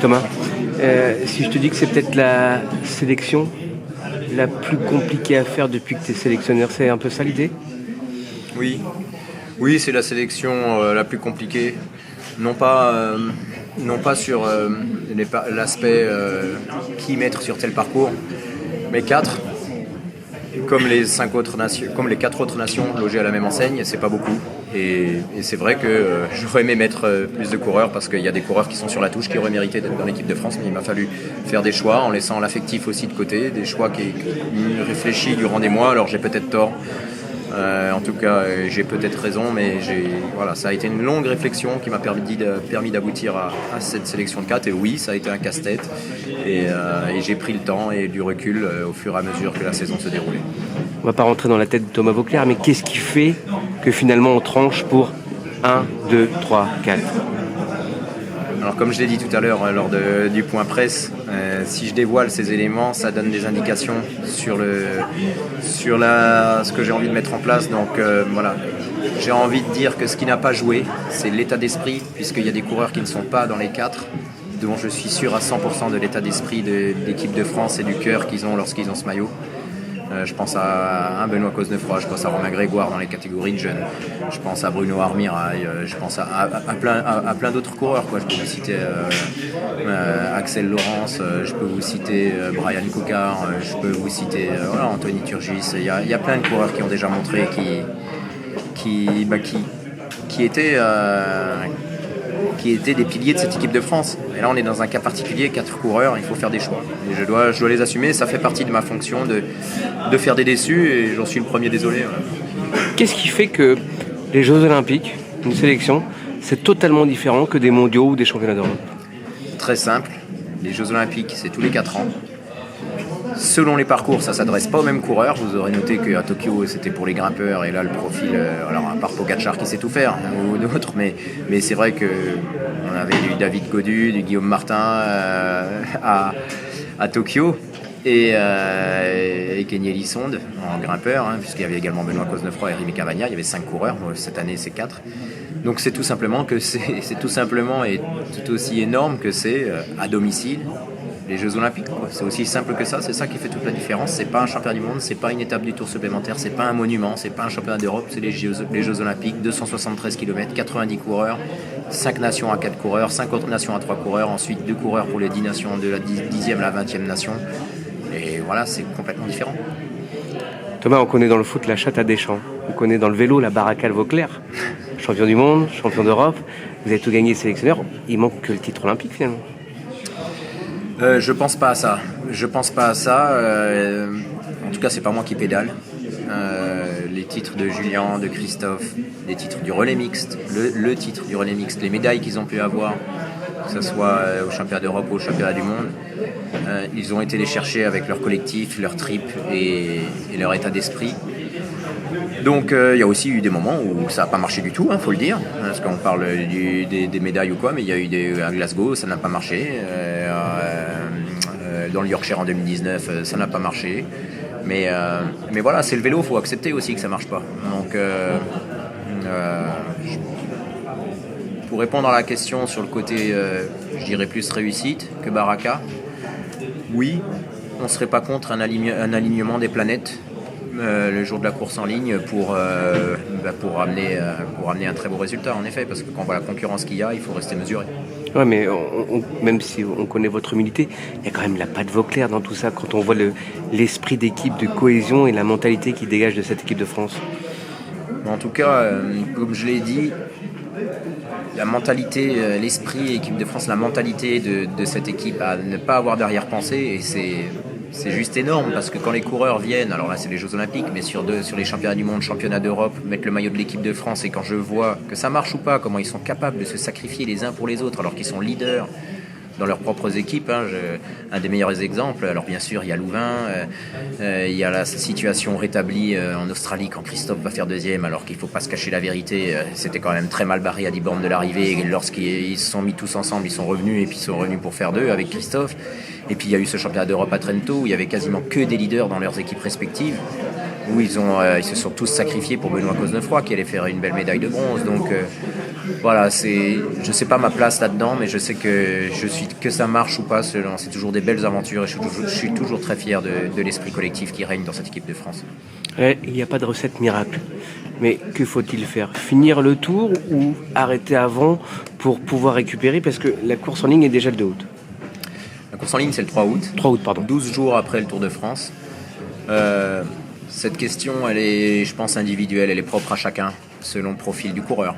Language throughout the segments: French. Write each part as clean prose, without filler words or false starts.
Thomas, si je te dis que c'est peut-être la sélection la plus compliquée à faire depuis que tu es sélectionneur, c'est un peu ça l'idée ? Oui, c'est la sélection la plus compliquée. Non pas sur l'aspect qui mettre sur tel parcours, mais 4. Comme les 4 autres nations logées à la même enseigne, c'est pas beaucoup. Et c'est vrai que j'aurais aimé mettre plus de coureurs parce qu'il y a des coureurs qui sont sur la touche qui auraient mérité d'être dans l'équipe de France, mais il m'a fallu faire des choix en laissant l'affectif aussi de côté, des choix qui réfléchis durant des mois. Alors j'ai peut-être tort. En tout cas, j'ai peut-être raison, mais ça a été une longue réflexion qui m'a permis d'aboutir à cette sélection de 4. Et oui, ça a été un casse-tête. Et j'ai pris le temps et du recul au fur et à mesure que la saison se déroulait. On ne va pas rentrer dans la tête de Thomas Vauclair, mais qu'est-ce qui fait que finalement on tranche pour 1, 2, 3, 4 ? Alors comme je l'ai dit tout à l'heure lors du point presse, si je dévoile ces éléments, ça donne des indications sur ce que j'ai envie de mettre en place. Donc voilà, j'ai envie de dire que ce qui n'a pas joué, c'est l'état d'esprit, puisqu'il y a des coureurs qui ne sont pas dans les 4, dont je suis sûr à 100% de l'état d'esprit de l'équipe de France et du cœur qu'ils ont lorsqu'ils ont ce maillot. Je pense à Benoît Cosnefroy, je pense à Romain Grégoire dans les catégories de jeunes, je pense à Bruno Armirail, je pense à plein d'autres coureurs, quoi. Je peux vous citer Axel Laurence, je peux vous citer Brian Coquard, je peux vous citer Anthony Turgis. Il y a plein de coureurs qui ont déjà montré qui étaient des piliers de cette équipe de France. Et là, on est dans un cas particulier, 4 coureurs, il faut faire des choix. Et je dois les assumer, ça fait partie de ma fonction de faire des déçus, et j'en suis le premier désolé. Voilà. Qu'est-ce qui fait que les Jeux Olympiques, une sélection, c'est totalement différent que des mondiaux ou des championnats d'Europe ? Très simple, les Jeux Olympiques, c'est tous les 4 ans. Selon les parcours, ça ne s'adresse pas aux mêmes coureurs. Vous aurez noté qu'à Tokyo, c'était pour les grimpeurs, et là, le profil, alors à part Pogacar qui sait tout faire, ou d'autres, mais c'est vrai qu'on avait du David Gaudu, du Guillaume Martin à Tokyo, et Kenny Elissonde en grimpeur, puisqu'il y avait également Benoît Cosnefroy et Rémi Cavagna. Il y avait 5 coureurs, cette année c'est 4. Donc c'est tout simplement et tout aussi énorme que c'est à domicile les Jeux Olympiques, quoi. C'est aussi simple que ça, c'est ça qui fait toute la différence. C'est pas un championnat du monde, c'est pas une étape du tour supplémentaire, c'est pas un monument, c'est pas un championnat d'Europe, c'est les Jeux Olympiques, 273 km, 90 coureurs, 5 nations à 4 coureurs, 5 autres nations à 3 coureurs, ensuite 2 coureurs pour les 10 nations de la 10e à la 20e nation. Et voilà, c'est complètement différent. Thomas, on connaît dans le foot la chatte à Deschamps, on connaît dans le vélo la Baracca Vauclair, champion du monde, champion d'Europe, vous avez tout gagné sélectionneur, il manque que le titre olympique finalement. Je pense pas à ça. En tout cas, c'est pas moi qui pédale. Les titres de Julien, de Christophe, les titres du relais mixte, le titre du relais mixte, les médailles qu'ils ont pu avoir, que ce soit au championnat d'Europe ou au championnat du monde, ils ont été les chercher avec leur collectif, leur trip et leur état d'esprit. Donc il y a aussi eu des moments où ça n'a pas marché du tout, faut le dire, parce qu'on parle des médailles ou quoi, mais il y a eu à Glasgow, ça n'a pas marché, dans le Yorkshire en 2019, ça n'a pas marché, mais voilà, c'est le vélo, il faut accepter aussi que ça ne marche pas. Donc pour répondre à la question sur le côté, je dirais plus réussite que Baraka, oui, on ne serait pas contre un alignement des planètes le jour de la course en ligne pour amener un très beau résultat, en effet, parce que quand on voit la concurrence qu'il y a, il faut rester mesuré. Ouais, mais même si on connaît votre humilité, il y a quand même la patte Vauclair dans tout ça, quand on voit l'esprit d'équipe, de cohésion et la mentalité qui dégage de cette équipe de France. En tout cas, comme je l'ai dit, la mentalité, l'esprit équipe de France, la mentalité de cette équipe à ne pas avoir d'arrière-pensée, et c'est juste énorme, parce que quand les coureurs viennent, alors là c'est les Jeux Olympiques, mais sur les championnats du monde, championnats d'Europe, mettre le maillot de l'équipe de France, et quand je vois que ça marche ou pas, comment ils sont capables de se sacrifier les uns pour les autres alors qu'ils sont leaders dans leurs propres équipes, un des meilleurs exemples, alors bien sûr il y a Louvain, il y a la situation rétablie en Australie quand Christophe va faire deuxième, alors qu'il ne faut pas se cacher la vérité, c'était quand même très mal barré à 10 bornes de l'arrivée, et lorsqu'ils se sont mis tous ensemble, ils sont revenus, et puis ils sont revenus pour faire 2 avec Christophe. Et puis il y a eu ce championnat d'Europe à Trento où il y avait quasiment que des leaders dans leurs équipes respectives, où ils se sont tous sacrifiés pour Benoît Cosnefroy qui allait faire une belle médaille de bronze. Donc voilà, je sais pas ma place là-dedans, mais je sais que ça marche ou pas, c'est toujours des belles aventures et je suis toujours très fier de l'esprit collectif qui règne dans cette équipe de France. Il n'y a pas de recette miracle. Mais que faut-il faire? Finir le tour ou arrêter avant pour pouvoir récupérer? Parce que la course en ligne est déjà le 2 août. La course en ligne, c'est le 3 août. 3 août, pardon. 12 jours après le Tour de France. Cette question, elle est, je pense, individuelle, elle est propre à chacun, selon le profil du coureur.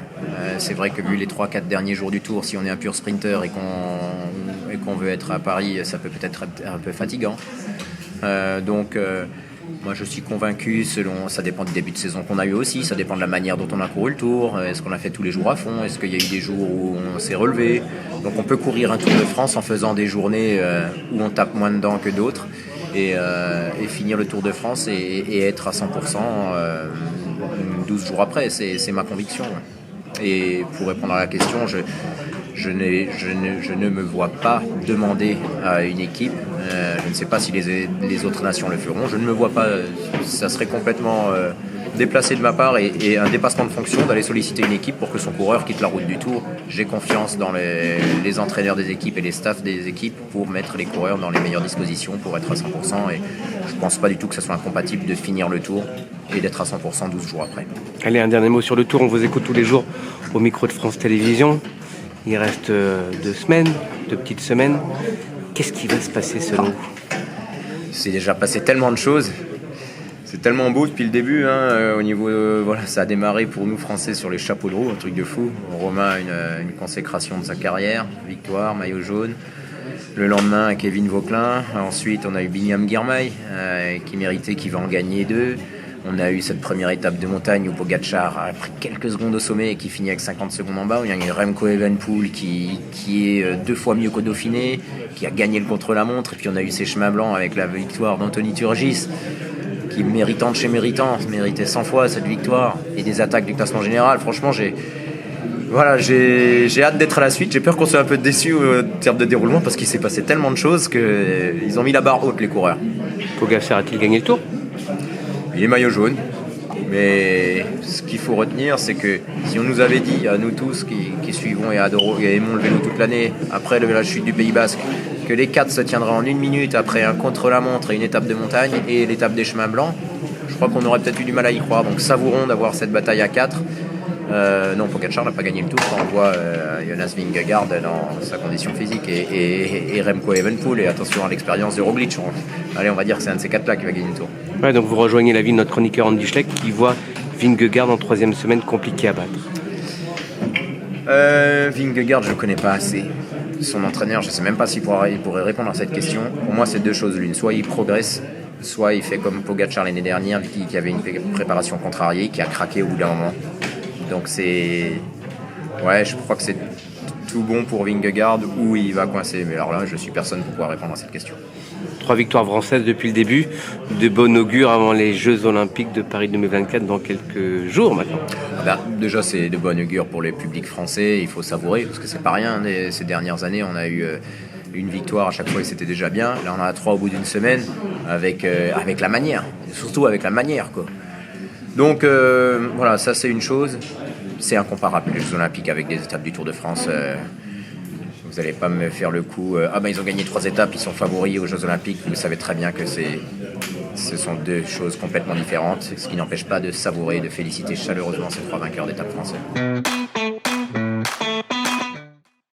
C'est vrai que vu les 3-4 derniers jours du Tour, si on est un pur sprinter et qu'on veut être à Paris, ça peut peut-être être un peu fatigant. Moi je suis convaincu, ça dépend du début de saison qu'on a eu aussi, ça dépend de la manière dont on a couru le Tour, est-ce qu'on a fait tous les jours à fond, est-ce qu'il y a eu des jours où on s'est relevé. Donc on peut courir un Tour de France en faisant des journées où on tape moins dedans que d'autres et finir le Tour de France et être à 100% 12 jours après, c'est ma conviction. Et pour répondre à la question, je ne me vois pas demander à une équipe, je ne sais pas si les autres nations le feront, je ne me vois pas, ça serait complètement déplacé de ma part et un dépassement de fonction d'aller solliciter une équipe pour que son coureur quitte la route du Tour. J'ai confiance dans les entraîneurs des équipes et les staffs des équipes pour mettre les coureurs dans les meilleures dispositions pour être à 100% et je ne pense pas du tout que ce soit incompatible de finir le Tour et d'être à 100% 12 jours après. Allez, un dernier mot sur le Tour, on vous écoute tous les jours au micro de France Télévisions. Il reste 2 petites semaines. Qu'est-ce qui va se passer selon vous? C'est déjà passé tellement de choses. C'est tellement beau depuis le début. Au niveau, ça a démarré pour nous Français sur les chapeaux de roue, un truc de fou. Romain a une consécration de sa carrière, victoire, maillot jaune. Le lendemain, Kevin Vauquelin. Ensuite, on a eu Binyam Girmay qui méritait, qui va en gagner 2. On a eu cette première étape de montagne où Pogacar a pris quelques secondes au sommet et qui finit avec 50 secondes en bas. Il y a eu Remco Evenepoel qui est 2 fois mieux qu'au Dauphiné, qui a gagné le contre-la-montre. Et puis on a eu ces chemins blancs avec la victoire d'Anthony Turgis, qui méritant de chez méritant, méritait 100 fois cette victoire. Et des attaques du classement général. Franchement, j'ai hâte d'être à la suite. J'ai peur qu'on soit un peu déçus en termes de déroulement parce qu'il s'est passé tellement de choses qu'ils ont mis la barre haute, les coureurs. Pogacar a-t-il gagné le Tour? Il est maillot jaune, mais ce qu'il faut retenir, c'est que si on nous avait dit, à nous tous qui suivons et aimons le vélo toute l'année, après la chute du Pays Basque, que les 4 se tiendraient en 1 minute après un contre-la-montre et une étape de montagne et l'étape des chemins blancs, je crois qu'on aurait peut-être eu du mal à y croire. Donc savourons d'avoir cette bataille à 4. Non, Pogacar n'a pas gagné le Tour quand on voit Jonas Vingegaard dans sa condition physique et Remco Evenepoel, et attention à l'expérience de Roglic. Allez, on va dire que c'est un de ces 4-là qui va gagner le Tour. Ouais, donc vous rejoignez l'avis de notre chroniqueur Andy Schleck qui voit Vingegaard en 3e semaine compliqué à battre. Vingegaard, je ne le connais pas assez. Son entraîneur, je ne sais même pas s'il pourrait répondre à cette question. Pour moi, c'est 2 choses l'une. Soit il progresse, soit il fait comme Pogacar l'année dernière, qui avait une préparation contrariée, qui a craqué au bout d'un moment. Donc je crois que c'est tout bon pour Vingegaard où il va coincer. Mais alors là, je suis personne pour pouvoir répondre à cette question. 3 victoires françaises depuis le début, de bon augure avant les Jeux Olympiques de Paris 2024 dans quelques jours maintenant. Déjà, c'est de bon augure pour le public français, il faut savourer, parce que c'est pas rien. Ces dernières années, on a eu une victoire à chaque fois et c'était déjà bien. Là, on en a 3 au bout d'une semaine avec la manière, surtout avec la manière, quoi. Donc ça c'est une chose, c'est incomparable les Jeux Olympiques avec des étapes du Tour de France. Vous n'allez pas me faire le coup, ils ont gagné 3 étapes, ils sont favoris aux Jeux Olympiques. Vous savez très bien que ce sont 2 choses complètement différentes, ce qui n'empêche pas de savourer et de féliciter chaleureusement ces 3 vainqueurs d'étapes français.